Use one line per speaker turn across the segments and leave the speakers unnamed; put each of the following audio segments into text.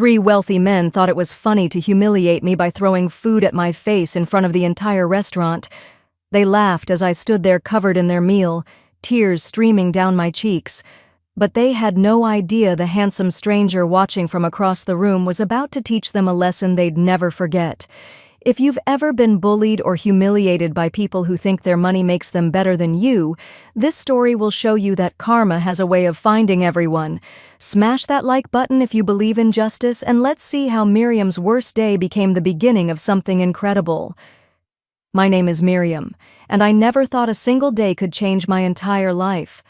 3 wealthy men thought it was funny to humiliate me by throwing food at my face in front of the entire restaurant. They laughed as I stood there covered in their meal, tears streaming down my cheeks. But they had no idea the handsome stranger watching from across the room was about to teach them a lesson they'd never forget. If you've ever been bullied or humiliated by people who think their money makes them better than you, this story will show you that karma has a way of finding everyone. Smash that like button if you believe in justice, and let's see how Miriam's worst day became the beginning of something incredible. My name is Miriam, and I never thought a single day could change my entire life.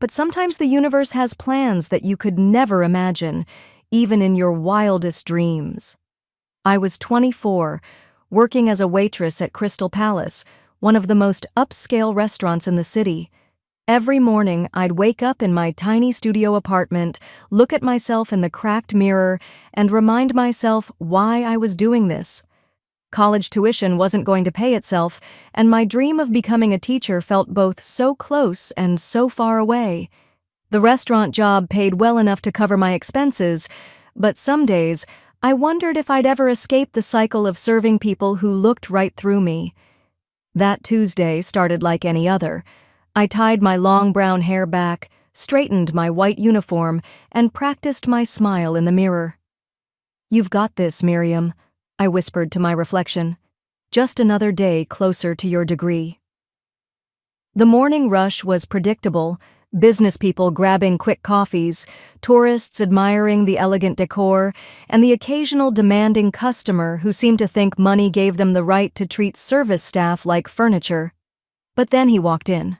But sometimes the universe has plans that you could never imagine, even in your wildest dreams. I was 24, working as a waitress at Crystal Palace, one of the most upscale restaurants in the city. Every morning, I'd wake up in my tiny studio apartment, look at myself in the cracked mirror, and remind myself why I was doing this. College tuition wasn't going to pay itself, and my dream of becoming a teacher felt both so close and so far away. The restaurant job paid well enough to cover my expenses, but some days, I wondered if I'd ever escape the cycle of serving people who looked right through me. That Tuesday started like any other. I tied my long brown hair back, straightened my white uniform, and practiced my smile in the mirror. "You've got this, Miriam," I whispered to my reflection. "Just another day closer to your degree." The morning rush was predictable. Business people grabbing quick coffees, tourists admiring the elegant decor, and the occasional demanding customer who seemed to think money gave them the right to treat service staff like furniture. But then he walked in.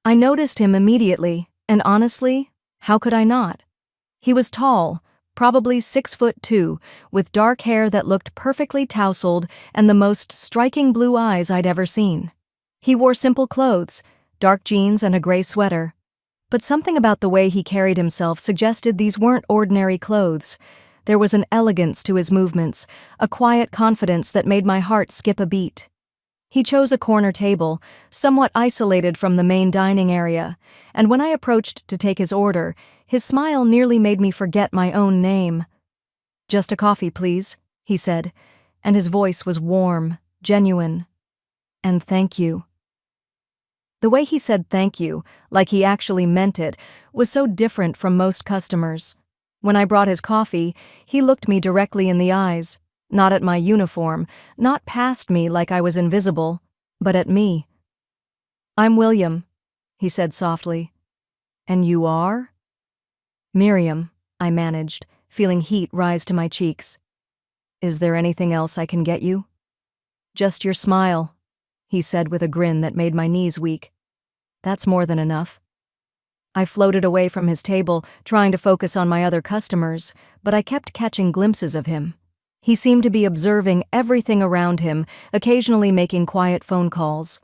I noticed him immediately, and honestly, how could I not? He was tall, probably 6'2", with dark hair that looked perfectly tousled and the most striking blue eyes I'd ever seen. He wore simple clothes, dark jeans and a gray sweater. But something about the way he carried himself suggested these weren't ordinary clothes. There was an elegance to his movements, a quiet confidence that made my heart skip a beat. He chose a corner table, somewhat isolated from the main dining area, and when I approached to take his order, his smile nearly made me forget my own name. "Just a coffee, please," he said, and his voice was warm, genuine. "And thank you." The way he said thank you, like he actually meant it, was so different from most customers. When I brought his coffee, he looked me directly in the eyes, not at my uniform, not past me like I was invisible, but at me. "I'm William," he said softly. "And you are?" "Miriam," I managed, feeling heat rise to my cheeks. "Is there anything else I can get you?" "Just your smile," he said with a grin that made my knees weak. "That's more than enough." I floated away from his table, trying to focus on my other customers, but I kept catching glimpses of him. He seemed to be observing everything around him, occasionally making quiet phone calls.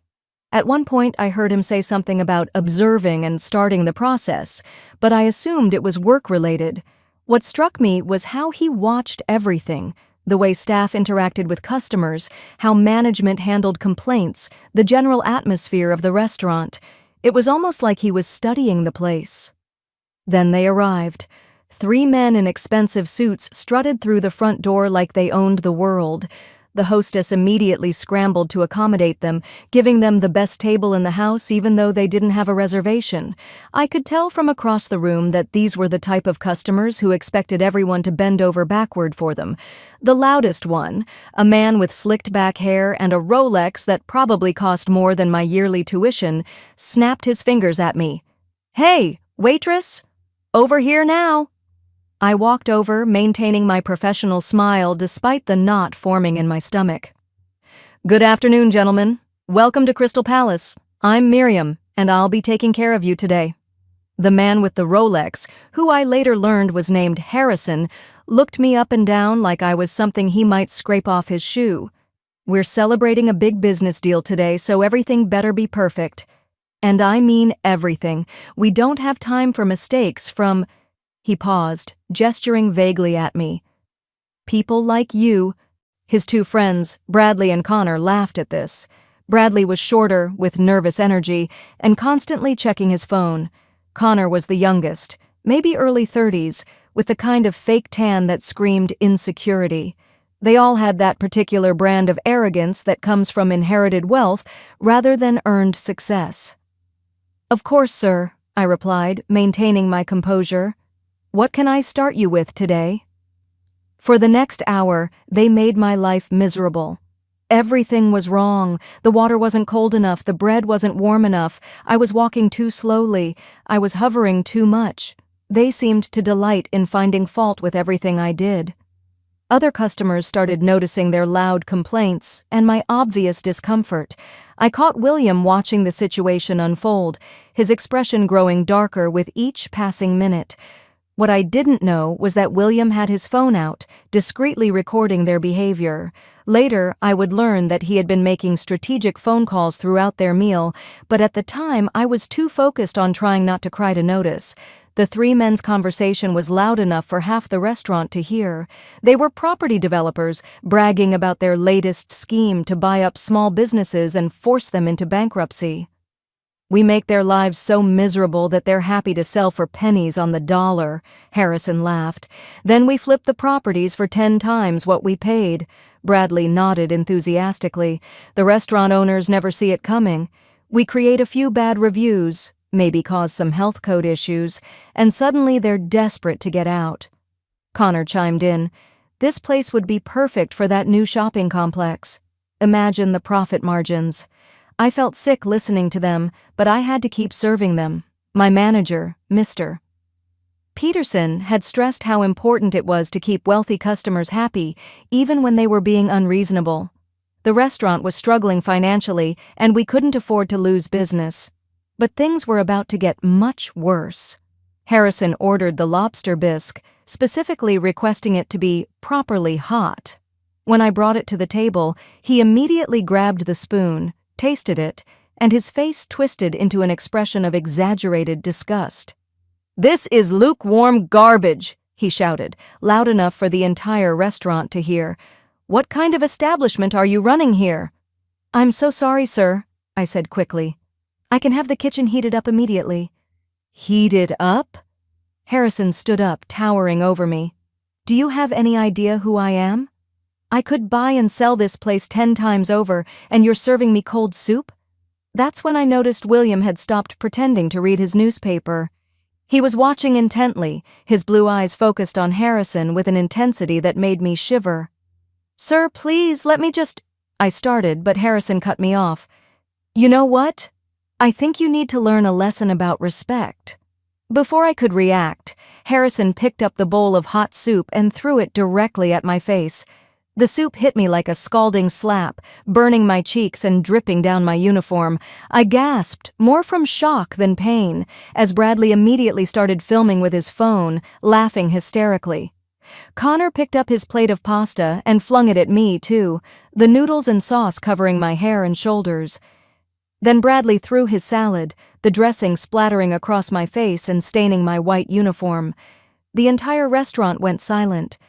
At one point, I heard him say something about observing and starting the process, but I assumed it was work-related. What struck me was how he watched everything: the way staff interacted with customers, how management handled complaints, the general atmosphere of the restaurant. It was almost like he was studying the place. Then they arrived. 3 men in expensive suits strutted through the front door like they owned the world. The hostess immediately scrambled to accommodate them, giving them the best table in the house even though they didn't have a reservation. I could tell from across the room that these were the type of customers who expected everyone to bend over backward for them. The loudest one, a man with slicked back hair and a Rolex that probably cost more than my yearly tuition, snapped his fingers at me. "Hey, waitress! Over here now!" I walked over, maintaining my professional smile despite the knot forming in my stomach. "Good afternoon, gentlemen. Welcome to Crystal Palace. I'm Miriam, and I'll be taking care of you today." The man with the Rolex, who I later learned was named Harrison, looked me up and down like I was something he might scrape off his shoe. "We're celebrating a big business deal today, so everything better be perfect. And I mean everything. We don't have time for mistakes from—" He paused, gesturing vaguely at me. "People like you." His 2 friends, Bradley and Connor, laughed at this. Bradley was shorter, with nervous energy, and constantly checking his phone. Connor was the youngest, maybe early 30s, with the kind of fake tan that screamed insecurity. They all had that particular brand of arrogance that comes from inherited wealth rather than earned success. "Of course, sir," I replied, maintaining my composure. "What can I start you with today?" For the next hour, they made my life miserable. Everything was wrong. The water wasn't cold enough, the bread wasn't warm enough, I was walking too slowly, I was hovering too much. They seemed to delight in finding fault with everything I did. Other customers started noticing their loud complaints and my obvious discomfort. I caught William watching the situation unfold, his expression growing darker with each passing minute. What I didn't know was that William had his phone out, discreetly recording their behavior. Later, I would learn that he had been making strategic phone calls throughout their meal, but at the time I was too focused on trying not to cry to notice. The three men's conversation was loud enough for half the restaurant to hear. They were property developers, bragging about their latest scheme to buy up small businesses and force them into bankruptcy. "We make their lives so miserable that they're happy to sell for pennies on the dollar," Harrison laughed. "Then we flip the properties for 10 times what we paid." Bradley nodded enthusiastically. "The restaurant owners never see it coming. We create a few bad reviews, maybe cause some health code issues, and suddenly they're desperate to get out." Connor chimed in. "This place would be perfect for that new shopping complex. Imagine the profit margins." I felt sick listening to them, but I had to keep serving them. My manager, Mr. Peterson, had stressed how important it was to keep wealthy customers happy, even when they were being unreasonable. The restaurant was struggling financially, and we couldn't afford to lose business. But things were about to get much worse. Harrison ordered the lobster bisque, specifically requesting it to be properly hot. When I brought it to the table, he immediately grabbed the spoon, tasted it, and his face twisted into an expression of exaggerated disgust. "This is lukewarm garbage," he shouted, loud enough for the entire restaurant to hear. "What kind of establishment are you running here?" "I'm so sorry, sir," I said quickly. "I can have the kitchen heated up immediately." "Heated up?" Harrison stood up, towering over me. "Do you have any idea who I am? I could buy and sell this place 10 times over, and you're serving me cold soup?" That's when I noticed William had stopped pretending to read his newspaper. He was watching intently, his blue eyes focused on Harrison with an intensity that made me shiver. "Sir, please, let me just—" I started, but Harrison cut me off. "You know what? I think you need to learn a lesson about respect." Before I could react, Harrison picked up the bowl of hot soup and threw it directly at my face. The soup hit me like a scalding slap, burning my cheeks and dripping down my uniform. I gasped, more from shock than pain, as Bradley immediately started filming with his phone, laughing hysterically. Connor picked up his plate of pasta and flung it at me, too, the noodles and sauce covering my hair and shoulders. Then Bradley threw his salad, the dressing splattering across my face and staining my white uniform. The entire restaurant went silent.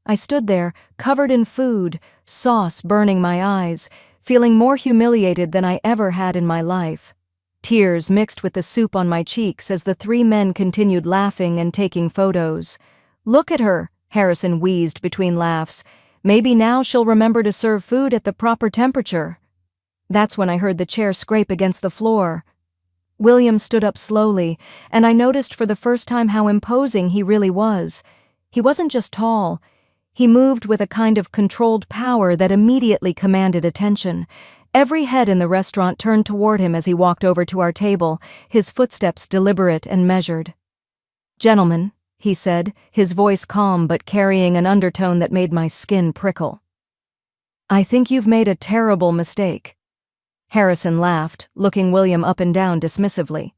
I stood there, covered in food, sauce burning my eyes, feeling more humiliated than I ever had in my life. Tears mixed with the soup on my cheeks as the three men continued laughing and taking photos. "Look at her," Harrison wheezed between laughs. "Maybe now she'll remember to serve food at the proper temperature." That's when I heard the chair scrape against the floor. William stood up slowly, and I noticed for the first time how imposing he really was. He wasn't just tall. He moved with a kind of controlled power that immediately commanded attention. Every head in the restaurant turned toward him as he walked over to our table, his footsteps deliberate and measured. "Gentlemen," he said, his voice calm but carrying an undertone that made my skin prickle. "I think you've made a terrible mistake." Harrison laughed, looking William up and down dismissively.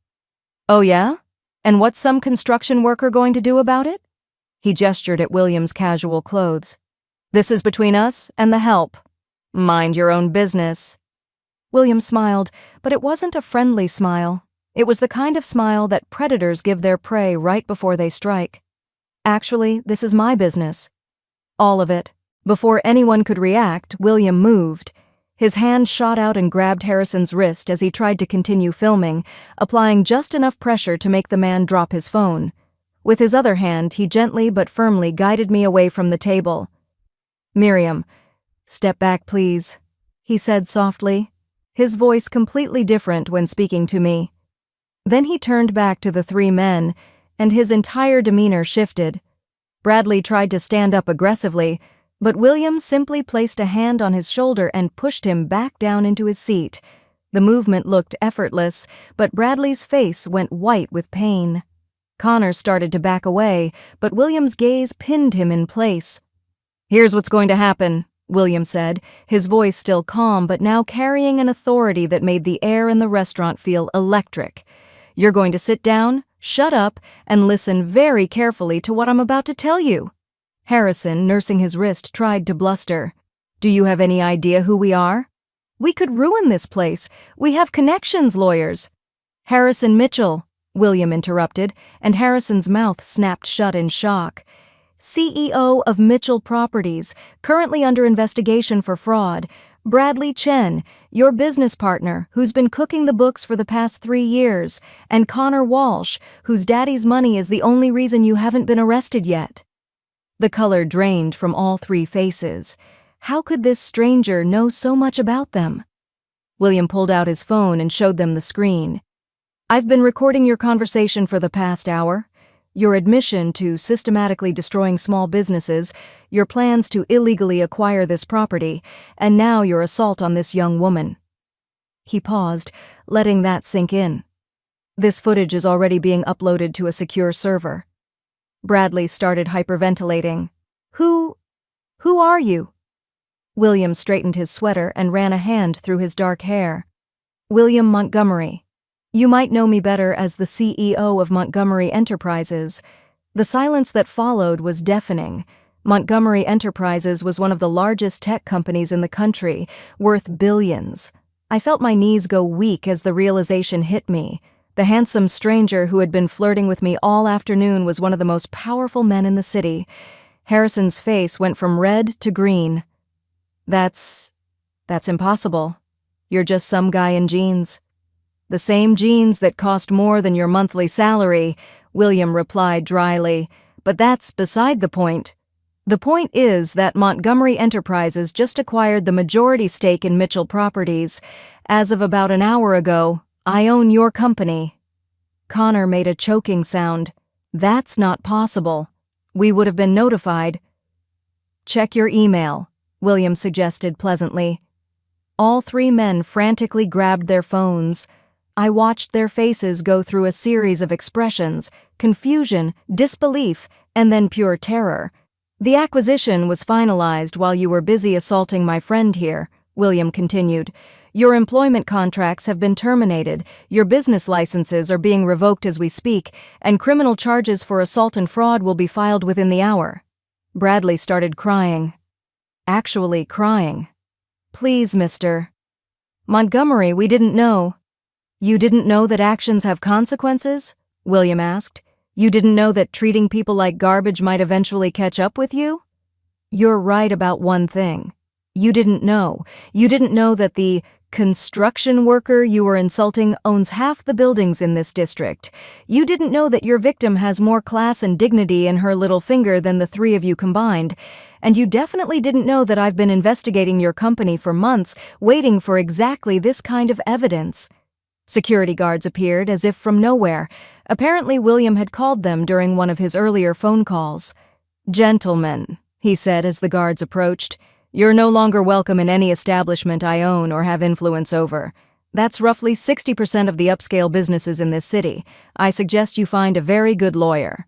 "Oh yeah? And what's some construction worker going to do about it?" He gestured at William's casual clothes. "This is between us and the help. Mind your own business." William smiled, but it wasn't a friendly smile. It was the kind of smile that predators give their prey right before they strike. "Actually, this is my business. All of it." Before anyone could react, William moved. His hand shot out and grabbed Harrison's wrist as he tried to continue filming, applying just enough pressure to make the man drop his phone. With his other hand, he gently but firmly guided me away from the table. "Miriam, step back, please," he said softly, his voice completely different when speaking to me. Then he turned back to the three men, and his entire demeanor shifted. Bradley tried to stand up aggressively, but William simply placed a hand on his shoulder and pushed him back down into his seat. The movement looked effortless, but Bradley's face went white with pain. Connor started to back away, but William's gaze pinned him in place. "Here's what's going to happen," William said, his voice still calm but now carrying an authority that made the air in the restaurant feel electric. "You're going to sit down, shut up, and listen very carefully to what I'm about to tell you." Harrison, nursing his wrist, tried to bluster. "Do you have any idea who we are? We could ruin this place. We have connections, lawyers." "Harrison Mitchell," William interrupted, and Harrison's mouth snapped shut in shock. "CEO of Mitchell Properties, currently under investigation for fraud. Bradley Chen, your business partner, who's been cooking the books for the past 3 years, and Connor Walsh, whose daddy's money is the only reason you haven't been arrested yet." The color drained from all three faces. How could this stranger know so much about them? William pulled out his phone and showed them the screen. "I've been recording your conversation for the past hour. Your admission to systematically destroying small businesses, your plans to illegally acquire this property, and now your assault on this young woman." He paused, letting that sink in. "This footage is already being uploaded to a secure server." Bradley started hyperventilating. Who are you?" William straightened his sweater and ran a hand through his dark hair. "William Montgomery. You might know me better as the CEO of Montgomery Enterprises." The silence that followed was deafening. Montgomery Enterprises was one of the largest tech companies in the country, worth billions. I felt my knees go weak as the realization hit me. The handsome stranger who had been flirting with me all afternoon was one of the most powerful men in the city. Harrison's face went from red to green. That's impossible. You're just some guy in jeans." "The same jeans that cost more than your monthly salary," William replied dryly. "But that's beside the point. The point is that Montgomery Enterprises just acquired the majority stake in Mitchell Properties. As of about an hour ago, I own your company." Connor made a choking sound. "That's not possible. We would have been notified." "Check your email," William suggested pleasantly. All three men frantically grabbed their phones. I watched their faces go through a series of expressions: confusion, disbelief, and then pure terror. "The acquisition was finalized while you were busy assaulting my friend here," William continued. "Your employment contracts have been terminated, your business licenses are being revoked as we speak, and criminal charges for assault and fraud will be filed within the hour." Bradley started crying. Actually crying. "Please, Mr. Montgomery, we didn't know." "You didn't know that actions have consequences?" William asked. "You didn't know that treating people like garbage might eventually catch up with you?" "You're right about one thing. You didn't know. You didn't know that the construction worker you were insulting owns half the buildings in this district. You didn't know that your victim has more class and dignity in her little finger than the three of you combined. And you definitely didn't know that I've been investigating your company for months, waiting for exactly this kind of evidence." Security guards appeared as if from nowhere. Apparently William had called them during one of his earlier phone calls. "Gentlemen," he said as the guards approached, "you're no longer welcome in any establishment I own or have influence over. That's roughly 60% of the upscale businesses in this city. I suggest you find a very good lawyer."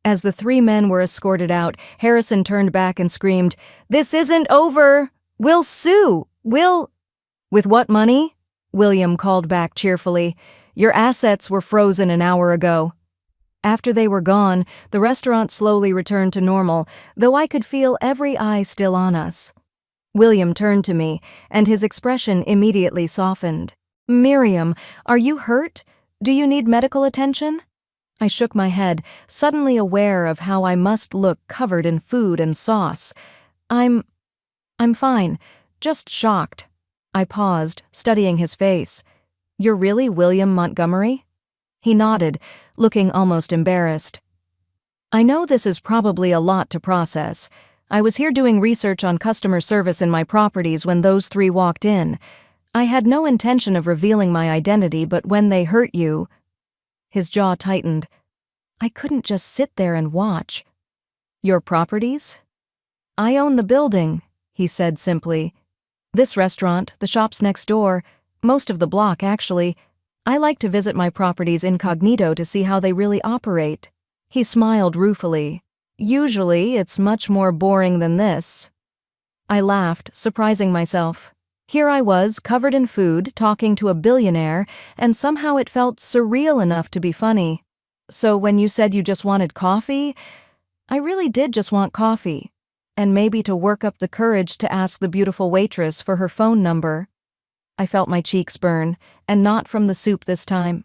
As the three men were escorted out, Harrison turned back and screamed, "This isn't over! We'll sue! We'll—" "With what money?" William called back cheerfully. "Your assets were frozen an hour ago." After they were gone, the restaurant slowly returned to normal, though I could feel every eye still on us. William turned to me, and his expression immediately softened. "Miriam, are you hurt? Do you need medical attention?" I shook my head, suddenly aware of how I must look covered in food and sauce. I'm fine, just shocked." I paused, studying his face. "You're really William Montgomery?" He nodded, looking almost embarrassed. I know this is probably a lot to process. I was here doing research on customer service in my properties when those three walked in. I had no intention of revealing my identity, but when they hurt you—" His jaw tightened. I couldn't just sit there and watch. "Your properties?" "I own the building," he said simply. "This restaurant, the shops next door, most of the block actually. I like to visit my properties incognito to see how they really operate." He smiled ruefully. "Usually, it's much more boring than this." I laughed, surprising myself. Here I was, covered in food, talking to a billionaire, and somehow it felt surreal enough to be funny. "So when you said you just wanted coffee, I really did just want coffee. And maybe to work up the courage to ask the beautiful waitress for her phone number." I felt my cheeks burn, and not from the soup this time.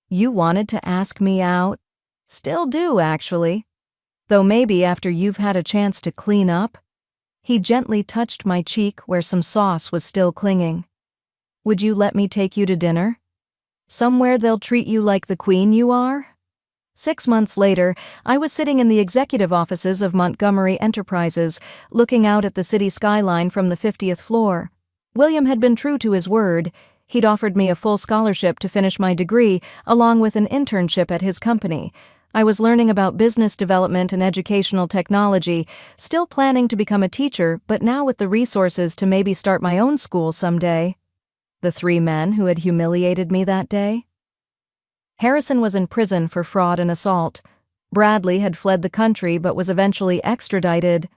"You wanted to ask me out?" "Still do, actually. Though maybe after you've had a chance to clean up." He gently touched my cheek where some sauce was still clinging. "Would you let me take you to dinner? Somewhere they'll treat you like the queen you are?" 6 months later, I was sitting in the executive offices of Montgomery Enterprises, looking out at the city skyline from the 50th floor. William had been true to his word. He'd offered me a full scholarship to finish my degree, along with an internship at his company. I was learning about business development and educational technology, still planning to become a teacher, but now with the resources to maybe start my own school someday. The 3 men who had humiliated me that day? Harrison was in prison for fraud and assault. Bradley had fled the country but was eventually extradited.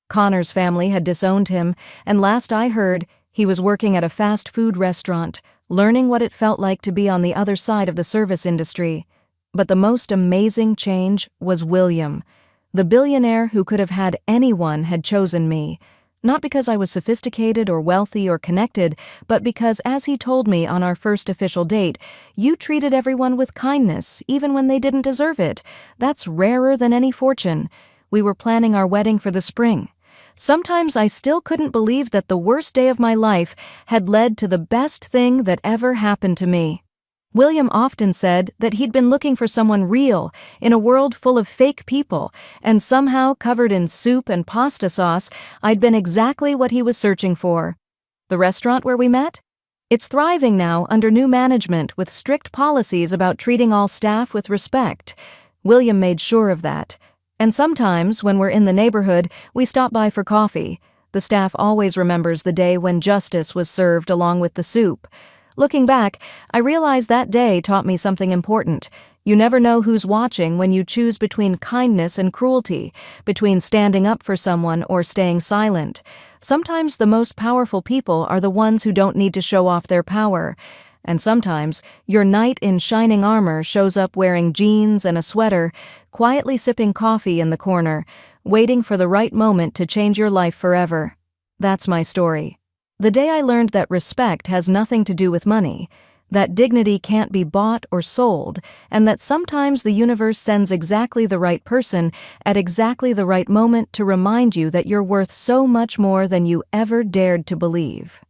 Connor's family had disowned him, and last I heard, he was working at a fast food restaurant, learning what it felt like to be on the other side of the service industry. But the most amazing change was William. The billionaire who could have had anyone had chosen me. Not because I was sophisticated or wealthy or connected, but because, as he told me on our first official date, "You treated everyone with kindness, even when they didn't deserve it. That's rarer than any fortune." We were planning our wedding for the spring. Sometimes I still couldn't believe that the worst day of my life had led to the best thing that ever happened to me. William often said that he'd been looking for someone real in a world full of fake people, and somehow, covered in soup and pasta sauce, I'd been exactly what he was searching for. The restaurant where we met? It's thriving now under new management with strict policies about treating all staff with respect. William made sure of that. And sometimes, when we're in the neighborhood, we stop by for coffee. The staff always remembers the day when justice was served along with the soup. Looking back, I realize that day taught me something important. You never know who's watching when you choose between kindness and cruelty, between standing up for someone or staying silent. Sometimes the most powerful people are the ones who don't need to show off their power. And sometimes your knight in shining armor shows up wearing jeans and a sweater, quietly sipping coffee in the corner, waiting for the right moment to change your life forever. That's my story. The day I learned that respect has nothing to do with money, that dignity can't be bought or sold, and that sometimes the universe sends exactly the right person at exactly the right moment to remind you that you're worth so much more than you ever dared to believe.